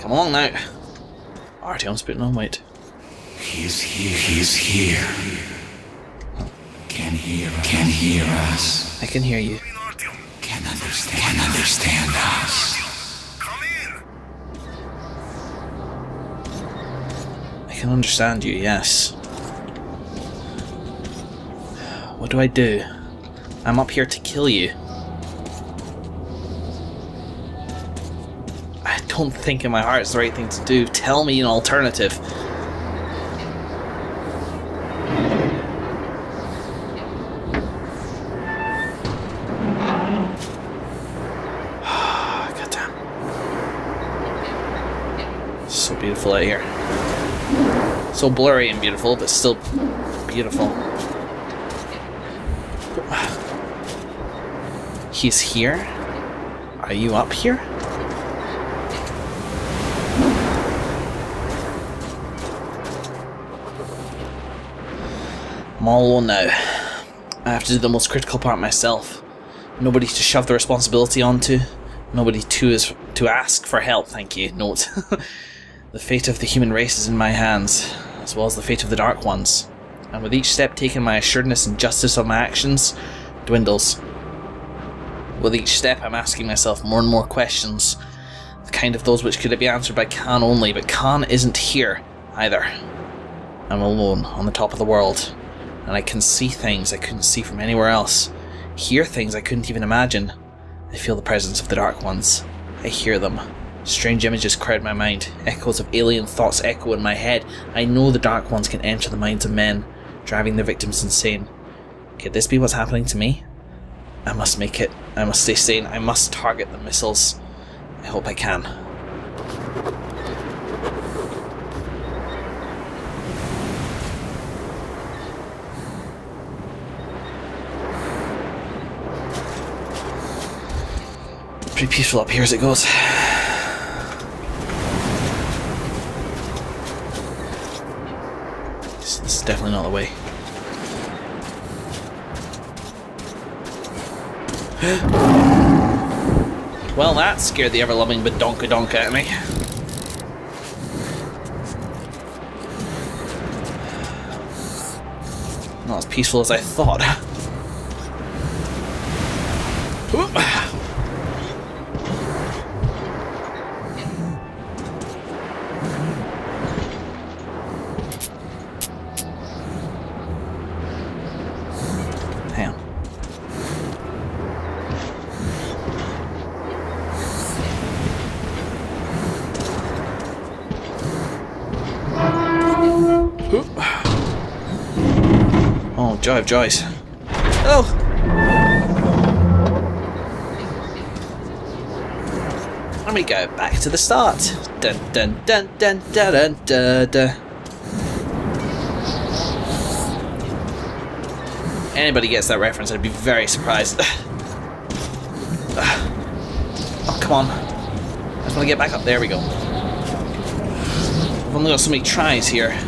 Come along now. Artyom's putting on weight. He's here. Can hear us. I can hear you. Can understand us. I can understand you, yes. What do I do? I'm up here to kill you. I don't think in my heart it's the right thing to do. Tell me an alternative. Goddamn. So beautiful out here. So blurry and beautiful, but still beautiful. He's here? Are you up here? I'm all alone now. I have to do the most critical part myself. Nobody to shove the responsibility onto. Nobody to ask for help, thank you. Note. The fate of the human race is in my hands, as well as the fate of the Dark Ones. And with each step taken, my assuredness and justice of my actions dwindles. With each step, I'm asking myself more and more questions. The kind of those which could be answered by Khan only, but Khan isn't here either. I'm alone on the top of the world. And I can see things I couldn't see from anywhere else. Hear things I couldn't even imagine. I feel the presence of the Dark Ones. I hear them. Strange images crowd my mind. Echoes of alien thoughts echo in my head. I know the Dark Ones can enter the minds of men, driving their victims insane. Could this be what's happening to me? I must make it. I must stay sane. I must target the missiles. I hope I can. Pretty peaceful up here as it goes. This is definitely not the way. Well, that scared the ever-loving badonka-donka at me. Not as peaceful as I thought. Hang on. Oh, joy of joys. Oh! Let me go back to the start. Dun dun dun dun dun dun dun dun. Anybody gets that reference, I'd be very surprised. Oh, come on. I just want to get back up. There we go. I've only got so many tries here.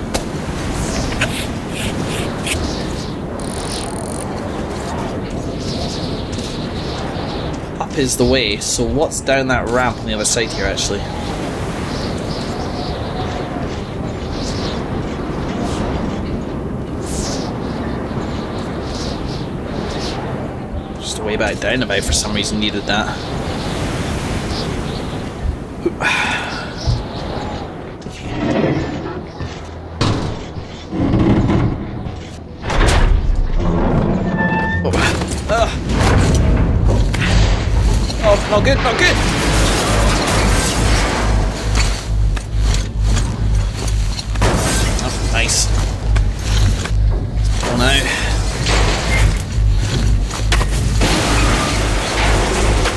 Up is the way, so what's down that ramp on the other side here, actually? Just a way back down if I for some reason needed that. Oh, not good, not good! Oh, nice. Oh no.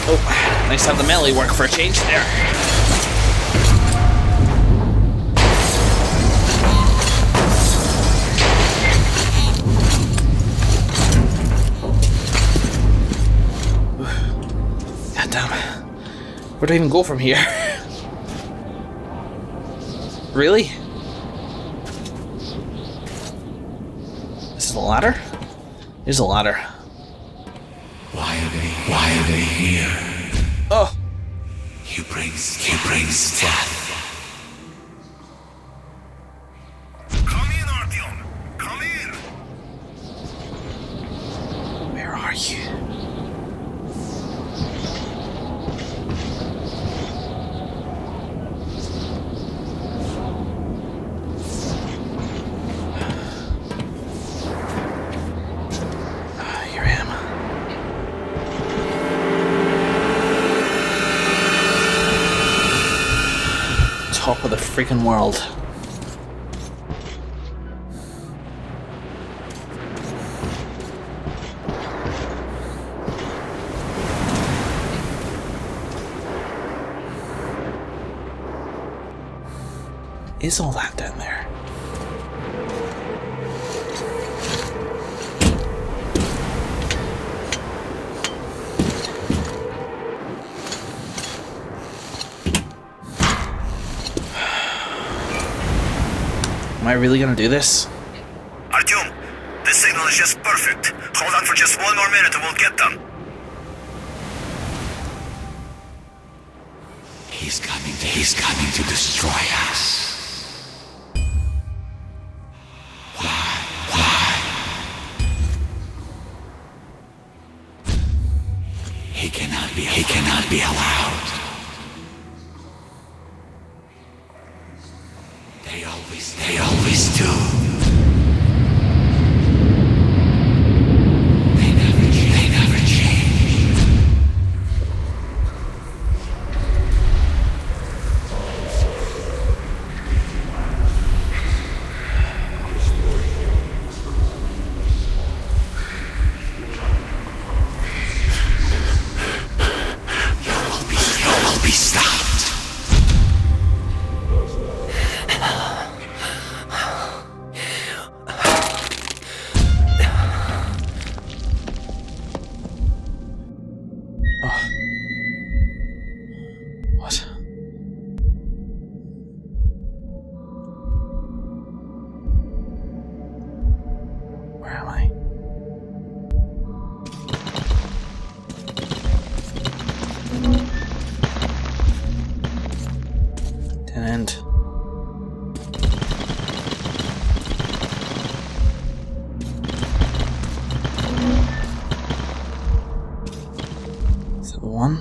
Oh, nice to have the melee work for a change there. Where do I even go from here? Really? This is a ladder? There's a ladder. Why are they here? Oh! He brings death. are you? Here I am. Top of the freaking world. Is all that down there? Am I really gonna do this? Artyom, this signal is just perfect. Hold on for just one more minute and we'll get them. He's coming to destroy us. He cannot be allowed. They always do. They never change. You will be stopped. What? Where am I? Dead end. Is that the one?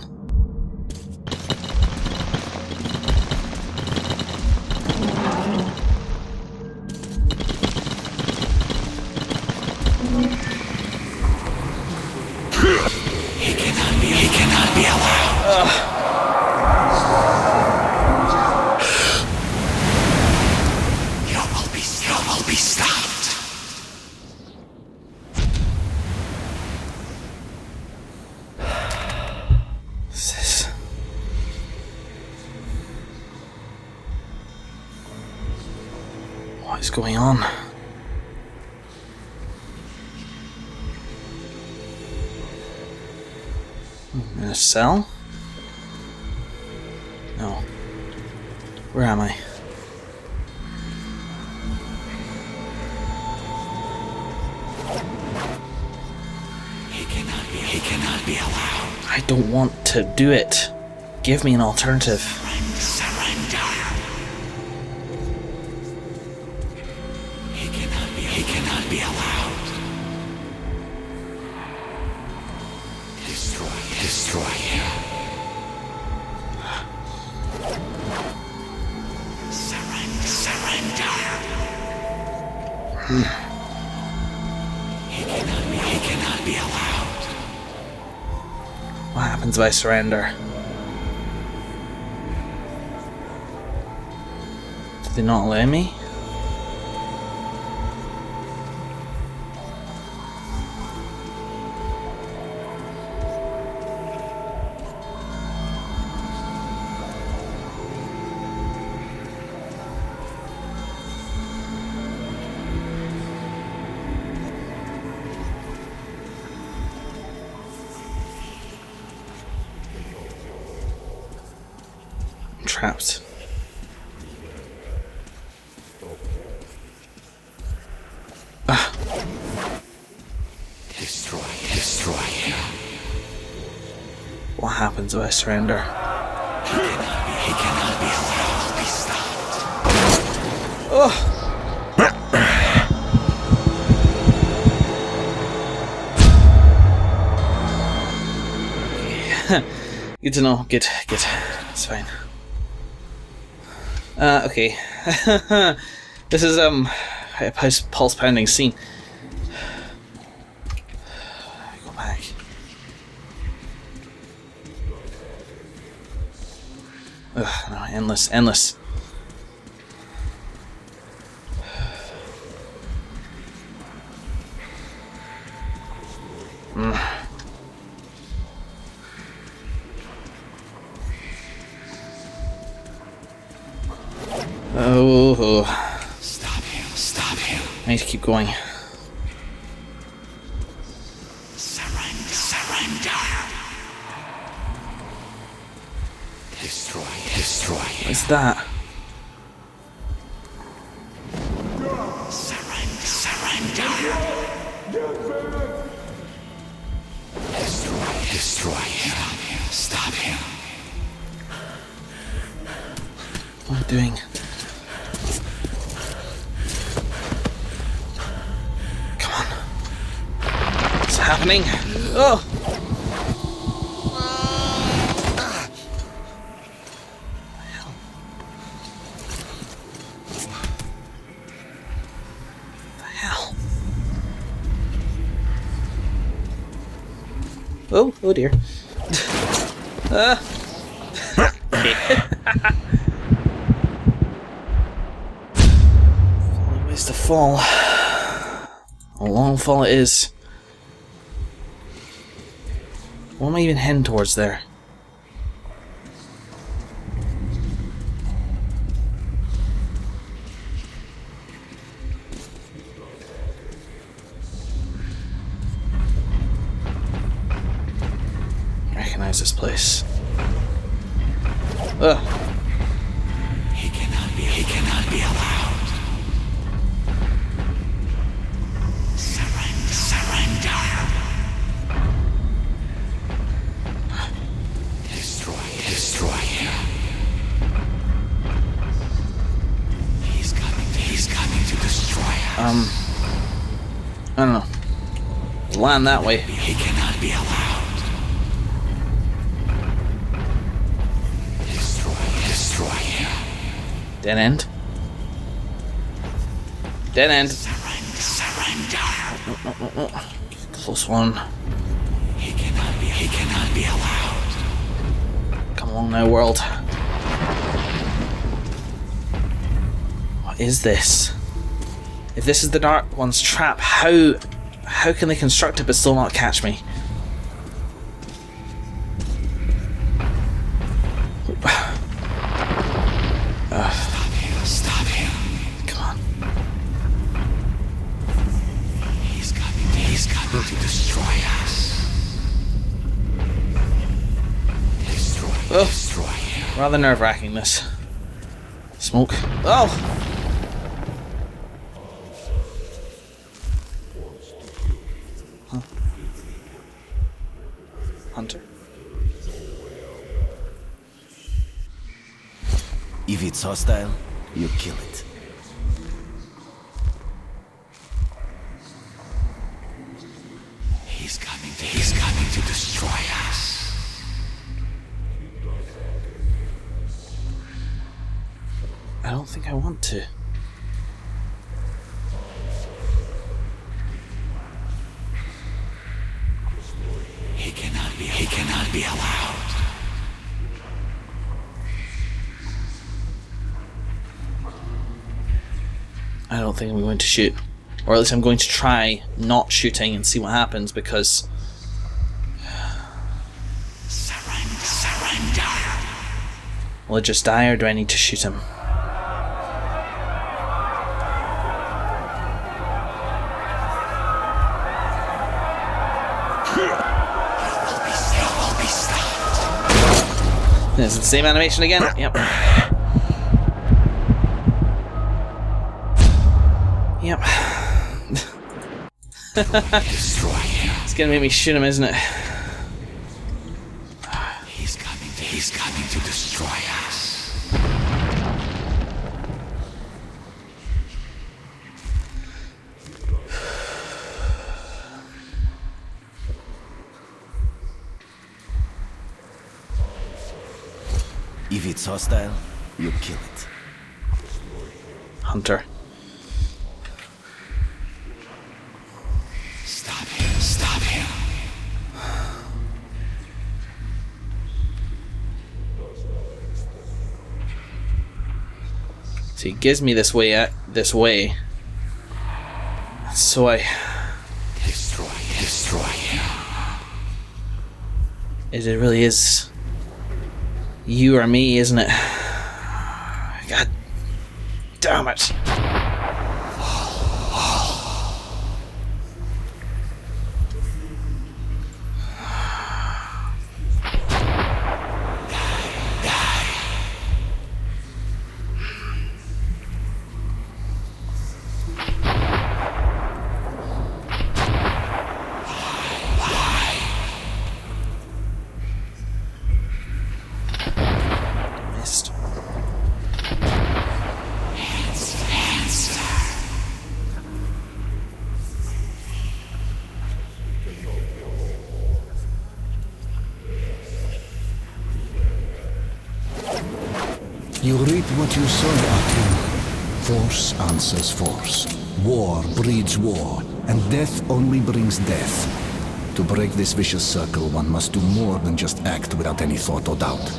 He cannot be allowed. You will be stopped. What's this? What is going on? In a cell? No. Where am I? He cannot be allowed. I don't want to do it. Give me an alternative. Surrender. He cannot be allowed. Destroy him. Surrender. He cannot be allowed. What happens if I surrender? Did they not allow me? I'm trapped. Destroy him. What happens if I surrender? He cannot be allowed. Be stopped. Oh! Good to know. Good. It's fine. Okay. This is a pulse pounding scene. Go back. Ugh, no, endless. Oh. Stop him. I need to keep going. Surrender. Destroy him. What's that? Surrender. Destroy him. Stop him. What am I doing? Come on. What's happening? Oh! Oh dear. Ways to fall. A long fall it is. What am I even heading towards there? This place. Ugh. He cannot be allowed. Surrender. Destroy him. He's coming to destroy us. I don't know. Land that way. He cannot be allowed. Dead end. Dead end. Surrender. No. Close one. He cannot be allowed. Come along now, world. What is this? If this is the Dark One's trap, how can they construct it but still not catch me? Stop him. Come on. He's coming to destroy us. Destroy him. Rather nerve-wracking, this. Smoke. Oh! Huh. Hunter? If it's hostile, you kill it. He's coming to destroy us. I don't think I want to. He cannot be allowed. I don't think I'm going to shoot. Or at least I'm going to try not shooting and see what happens, because... Surrender. Will it just die, or do I need to shoot him? He'll be stopped. It's the same animation again? Yep. Yep. Destroy him. It's gonna make me shoot him, isn't it? He's coming to destroy us. If it's hostile, you kill it. Hunter. Stop him. Stop him. So he gives me this way. So I. Destroy him. It really is you or me, isn't it? God damn it. Missed. You reap what you sow, Akim. Force answers force. War breeds war, and death only brings death. To break this vicious circle, one must do more than just act without any thought or doubt.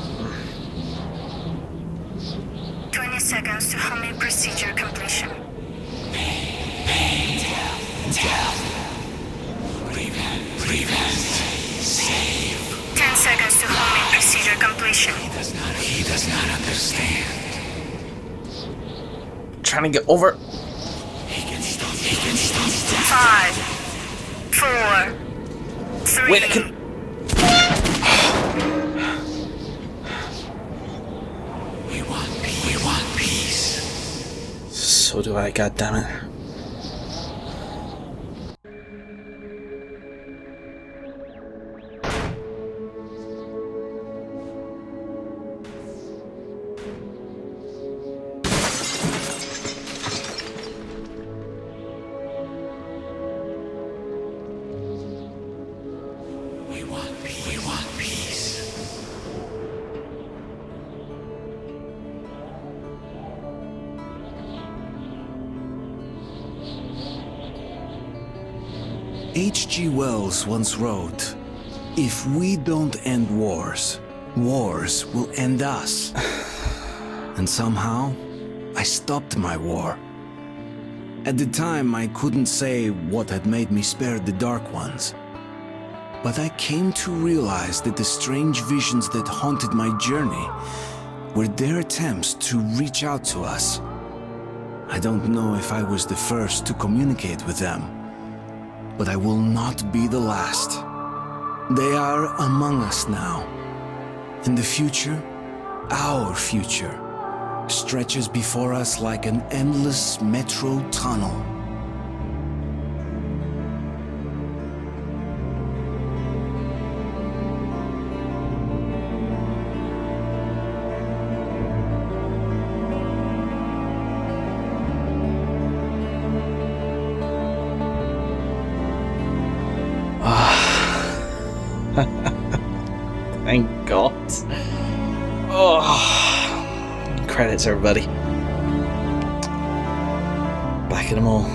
20 seconds to homing procedure completion. Prevent. Save. 10 seconds to homing procedure completion. He does not understand. Trying to get over. He can stop. 5, 4, 3. Wait, I can. We want peace. So do I, goddammit. We want peace. H.G. Wells once wrote, "If we don't end wars, wars will end us." And somehow, I stopped my war. At the time, I couldn't say what had made me spare the Dark Ones. But I came to realize that the strange visions that haunted my journey were their attempts to reach out to us. I don't know if I was the first to communicate with them, but I will not be the last. They are among us now. And the future, our future, stretches before us like an endless metro tunnel. Thank God. Oh, credits, everybody. Back at them all.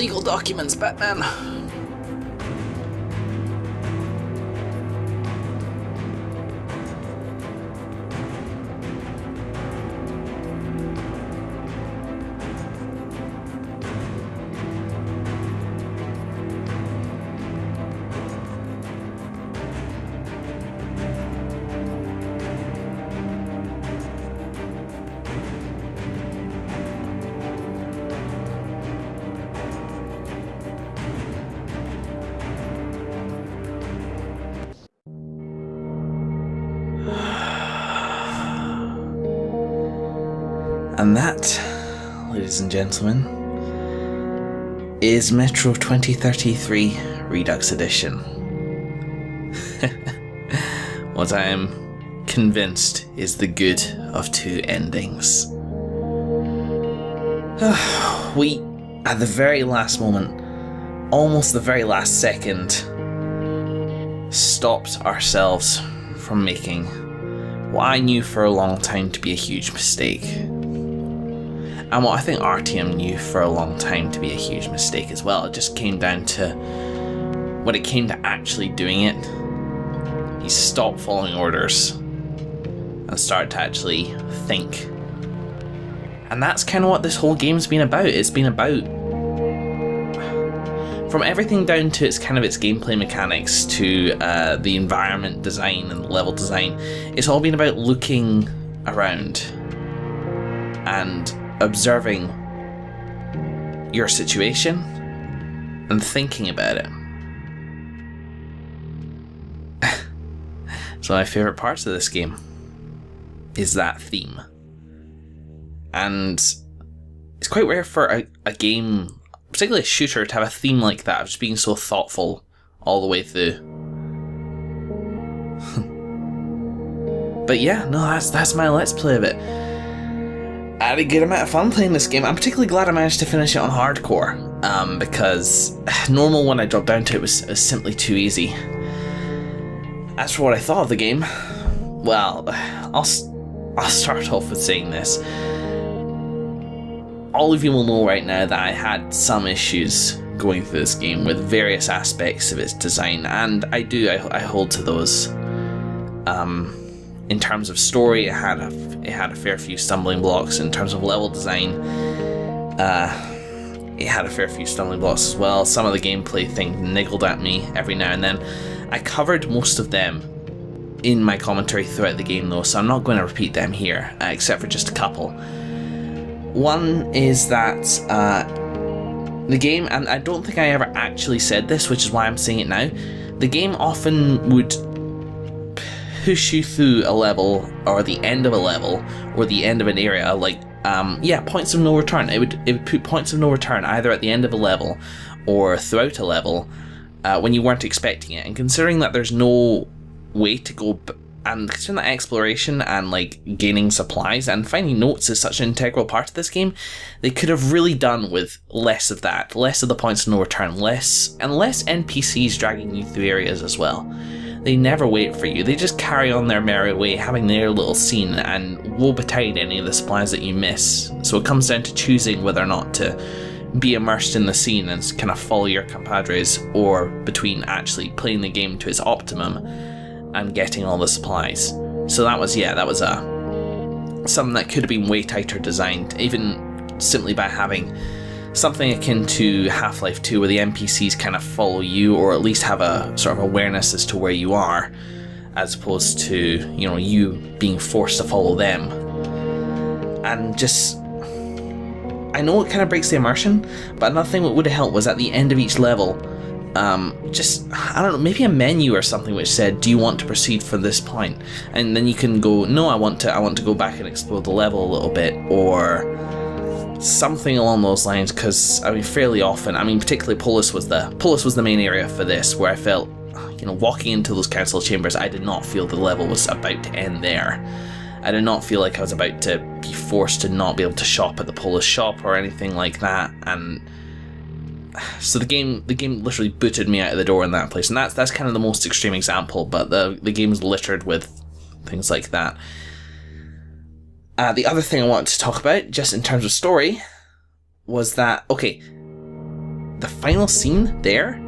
legal documents, Batman. And that, ladies and gentlemen, is Metro 2033 Redux Edition. What I am convinced is the good of two endings. We, at the very last moment, almost the very last second, stopped ourselves from making what I knew for a long time to be a huge mistake. And what I think RTM knew for a long time to be a huge mistake as well. It just came down to, when it came to actually doing it, he stopped following orders and started to actually think. And that's kind of what this whole game's been about. It's been about, from everything down to its gameplay mechanics to the environment design and level design, it's all been about looking around and observing your situation and thinking about it. So my favourite parts of this game is that theme. And it's quite rare for a game, particularly a shooter, to have a theme like that, of just being so thoughtful all the way through. But yeah, no, that's my Let's Play of it. I had a good amount of fun playing this game. I'm particularly glad I managed to finish it on hardcore, because normal, when I dropped down to it, was simply too easy. As for what I thought of the game, well, I'll start off with saying this. All of you will know right now that I had some issues going through this game with various aspects of its design, and I hold to those. In terms of story, it had a fair few stumbling blocks. In terms of level design, it had a fair few stumbling blocks as well. Some of the gameplay things niggled at me every now and then. I covered most of them in my commentary throughout the game though, so I'm not going to repeat them here, except for just a couple. One is that the game, and I don't think I ever actually said this, which is why I'm saying it now, the game often would push you through a level, or the end of a level, or the end of an area, like, points of no return. It would put points of no return either at the end of a level or throughout a level when you weren't expecting it. And considering that there's no way to go, and considering that exploration and like gaining supplies and finding notes is such an integral part of this game, they could have really done with less of that, less of the points of no return, less NPCs dragging you through areas as well. They never wait for you, they just carry on their merry way, having their little scene, and woe betide any of the supplies that you miss. So it comes down to choosing whether or not to be immersed in the scene and kind of follow your compadres, or between actually playing the game to its optimum and getting all the supplies. So that was something that could have been way tighter designed, even simply by having something akin to Half-Life 2 where the NPCs kind of follow you, or at least have a sort of awareness as to where you are, as opposed to, you being forced to follow them. And just, I know it kind of breaks the immersion, but another thing that would have helped was at the end of each level, I don't know, maybe a menu or something which said, do you want to proceed from this point? And then you can go, no, I want to go back and explore the level a little bit, or something along those lines. Because fairly often, particularly Polis was the main area for this, where I felt, walking into those council chambers, I did not feel the level was about to end there. I did not feel like I was about to be forced to not be able to shop at the Polis shop or anything like that. And so the game literally booted me out of the door in that place, and that's kind of the most extreme example, but the game's littered with things like that. The other thing I wanted to talk about, just in terms of story, was that, okay, the final scene there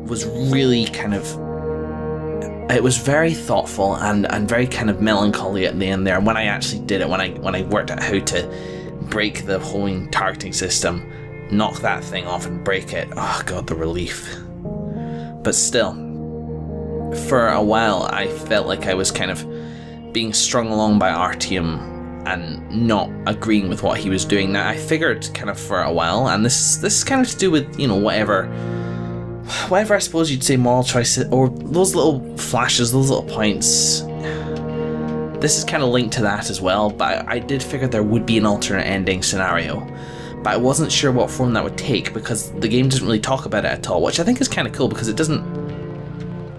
was really kind of, it was very thoughtful and very kind of melancholy at the end there. And when I actually did it, when I worked out how to break the homing targeting system, knock that thing off and break it, oh god, the relief. But still, for a while I felt like I was kind of being strung along by Artyom and not agreeing with what he was doing. Now I figured kind of for a while, and this is kind of to do with, you know, whatever I suppose you'd say moral choices, or those little flashes, those little points. This is kind of linked to that as well, but I did figure there would be an alternate ending scenario, but I wasn't sure what form that would take because the game doesn't really talk about it at all, which I think is kind of cool because it doesn't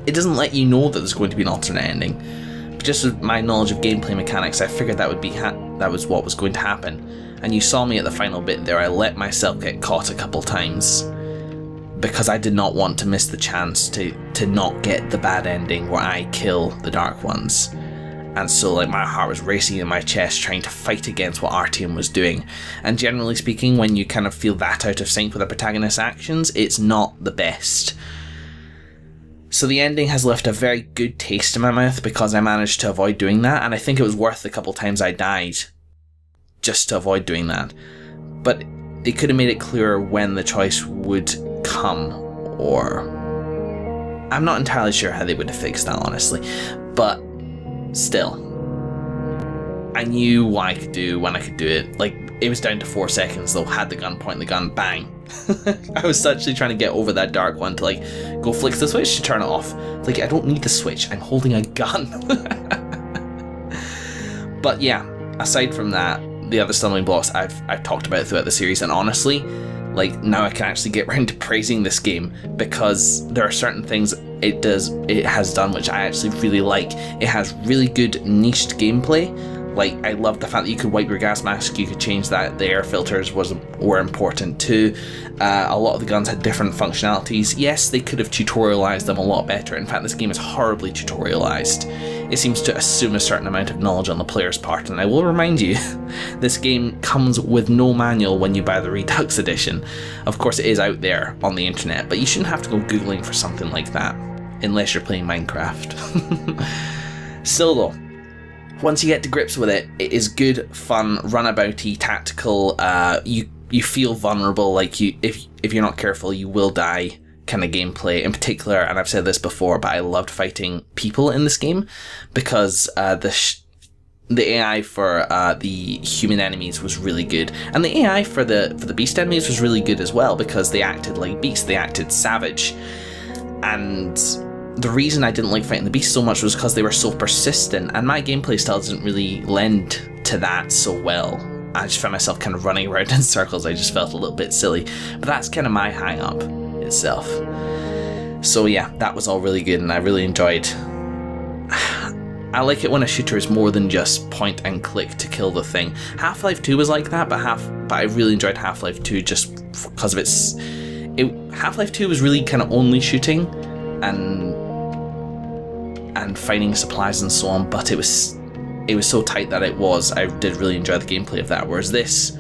let you know that there's going to be an alternate ending. But just with my knowledge of gameplay mechanics, I figured that would be that was what was going to happen. And you saw me at the final bit there. I let myself get caught a couple times because I did not want to miss the chance to not get the bad ending where I kill the Dark Ones. And so like my heart was racing in my chest trying to fight against what Artyom was doing. And generally speaking, when you kind of feel that out of sync with a protagonist's actions, it's not the best. So the ending has left a very good taste in my mouth because I managed to avoid doing that, and I think it was worth the couple times I died just to avoid doing that. But they could have made it clearer when the choice would come, or I'm not entirely sure how they would have fixed that, honestly. But still, I knew what I could do when I could do it. Like, it was down to 4 seconds though. Had the gun, point the gun, bang. I was actually trying to get over that Dark One to like go flick the switch to turn it off. Like, I don't need the switch, I'm holding a gun. But yeah, aside from that, the other stumbling blocks I've talked about throughout the series, and honestly, like, now I can actually get around to praising this game because there are certain things it has done which I actually really like. It has really good niched gameplay. Like, I love the fact that you could wipe your gas mask, you could change that, the air filters were important too. A lot of the guns had different functionalities. Yes, they could have tutorialized them a lot better. In fact, this game is horribly tutorialized. It seems to assume a certain amount of knowledge on the player's part, and I will remind you, this game comes with no manual when you buy the Redux edition. Of course it is out there on the internet, but you shouldn't have to go googling for something like that, unless you're playing Minecraft. Still though, once you get to grips with it, it is good, fun, runabouty, tactical. You feel vulnerable, like if you're not careful, you will die kind of gameplay. In particular, and I've said this before, but I loved fighting people in this game because the AI for the human enemies was really good, and the AI for the beast enemies was really good as well because they acted like beasts, they acted savage. And the reason I didn't like fighting the beasts so much was because they were so persistent, and my gameplay style doesn't really lend to that so well. I just found myself kind of running around in circles. I just felt a little bit silly, but that's kind of my hang up itself. So yeah, that was all really good and I really enjoyed. I like it when a shooter is more than just point and click to kill the thing. Half-Life 2 was like that, but I really enjoyed Half-Life 2 just because of Half-Life 2 was really kind of only shooting and finding supplies and so on, but it was so tight that I did really enjoy the gameplay of that, whereas this,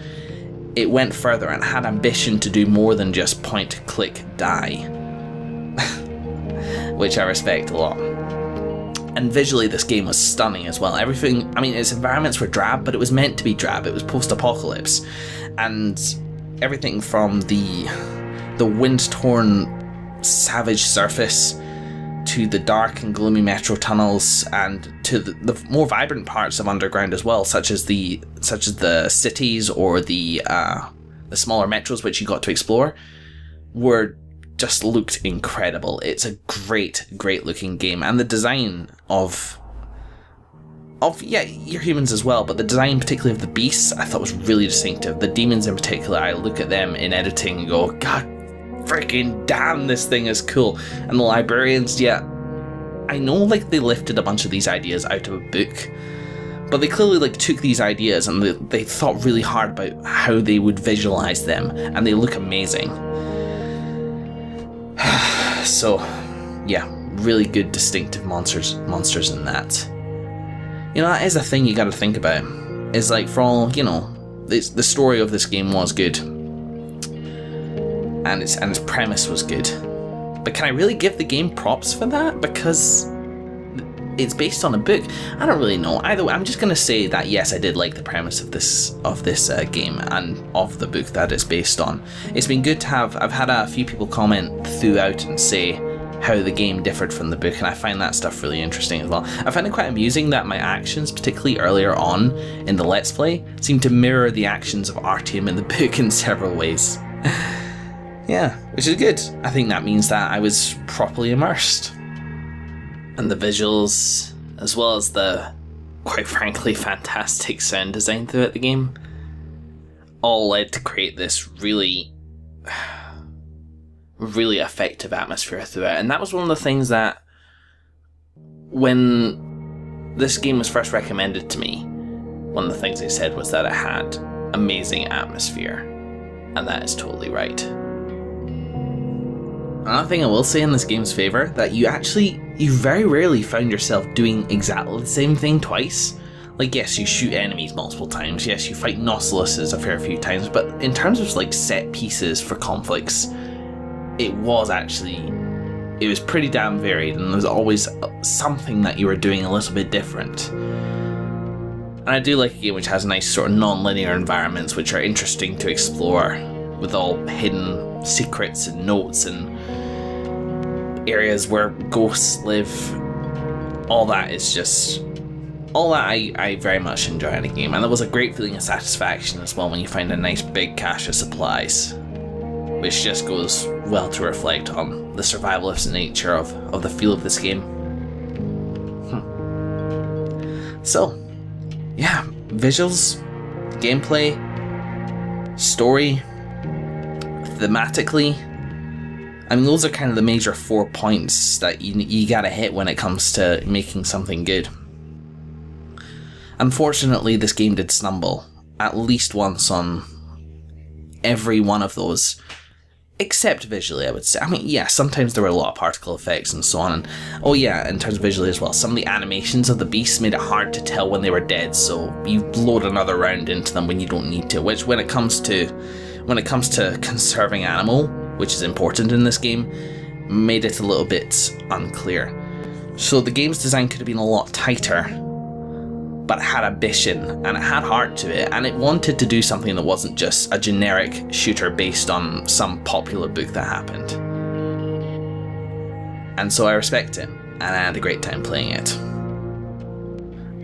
it went further and had ambition to do more than just point, click, die. Which I respect a lot. And visually this game was stunning as well. Everything, I mean, its environments were drab, but it was meant to be drab. It was post-apocalypse. And everything from the wind-torn savage surface to the dark and gloomy metro tunnels, and to the more vibrant parts of underground as well, such as the cities or the smaller metros which you got to explore, just looked incredible. It's a great looking game, and the design of your humans as well, but the design particularly of the beasts I thought was really distinctive. The demons in particular, I look at them in editing and go, God freaking damn, this thing is cool. And the librarians, yeah, I know like they lifted a bunch of these ideas out of a book, but they clearly like took these ideas and they thought really hard about how they would visualize them, and they look amazing. So yeah, really good distinctive monsters in that. You know, that is a thing you gotta think about, is like, for all, you know, the story of this game was good. and its premise was good. But can I really give the game props for that? Because it's based on a book. I don't really know. Either way, I'm just gonna say that yes, I did like the premise of this game and of the book that it's based on. It's been good to have. I've had a few people comment throughout and say how the game differed from the book, and I find that stuff really interesting as well. I find it quite amusing that my actions, particularly earlier on in the Let's Play, seem to mirror the actions of Artyom in the book in several ways. Yeah, which is good. I think that means that I was properly immersed. And the visuals, as well as the, quite frankly, fantastic sound design throughout the game, all led to create this really effective atmosphere throughout. And that was one of the things that, when this game was first recommended to me, one of the things they said was that it had amazing atmosphere. And that is totally right. Another thing I will say in this game's favour, that you very rarely found yourself doing exactly the same thing twice. Like, yes, you shoot enemies multiple times, yes, you fight Nautiluses a fair few times, but in terms of like set pieces for conflicts, it was pretty damn varied, and there was always something that you were doing a little bit different. And I do like a game which has nice sort of non-linear environments which are interesting to explore, with all hidden secrets and notes and areas where ghosts live. All that I very much enjoy in a game, and there was a great feeling of satisfaction as well when you find a nice big cache of supplies, which just goes well to reflect on the survivalist nature of the feel of this game. So, yeah, visuals, gameplay, story, thematically, I mean, those are kind of the major 4 points that you gotta hit when it comes to making something good. Unfortunately, this game did stumble at least once on every one of those, except visually, I would say. I mean, yeah, sometimes there were a lot of particle effects and so on, and oh yeah, in terms of visually as well, some of the animations of the beasts made it hard to tell when they were dead, so you load another round into them when you don't need to, which when it comes to conserving ammo, which is important in this game, made it a little bit unclear. So the game's design could have been a lot tighter, but it had ambition and it had heart to it, and it wanted to do something that wasn't just a generic shooter based on some popular book that happened. And so I respect it, and I had a great time playing it.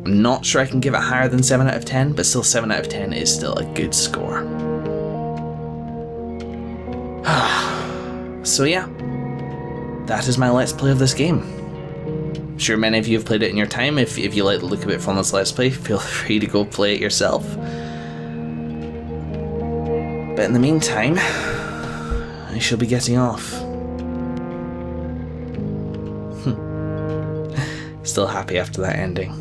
I'm not sure I can give it higher than 7 out of 10, but still 7 out of 10 is still a good score. So yeah, that is my Let's Play of this game. I'm sure many of you have played it in your time. If you like the look of it from this Let's Play, feel free to go play it yourself. But in the meantime, I shall be getting off. Still happy after that ending.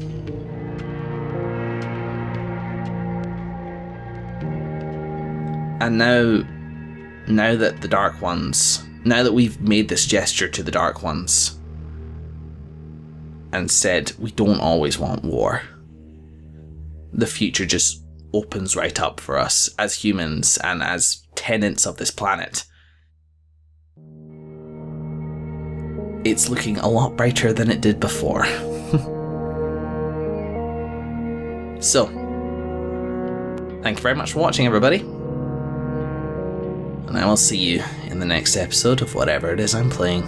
And now that the Dark Ones, now that we've made this gesture to the Dark Ones and said we don't always want war, the future just opens right up for us as humans and as tenants of this planet. It's looking a lot brighter than it did before. So, thank you very much for watching, everybody. And I will see you in the next episode of whatever it is I'm playing.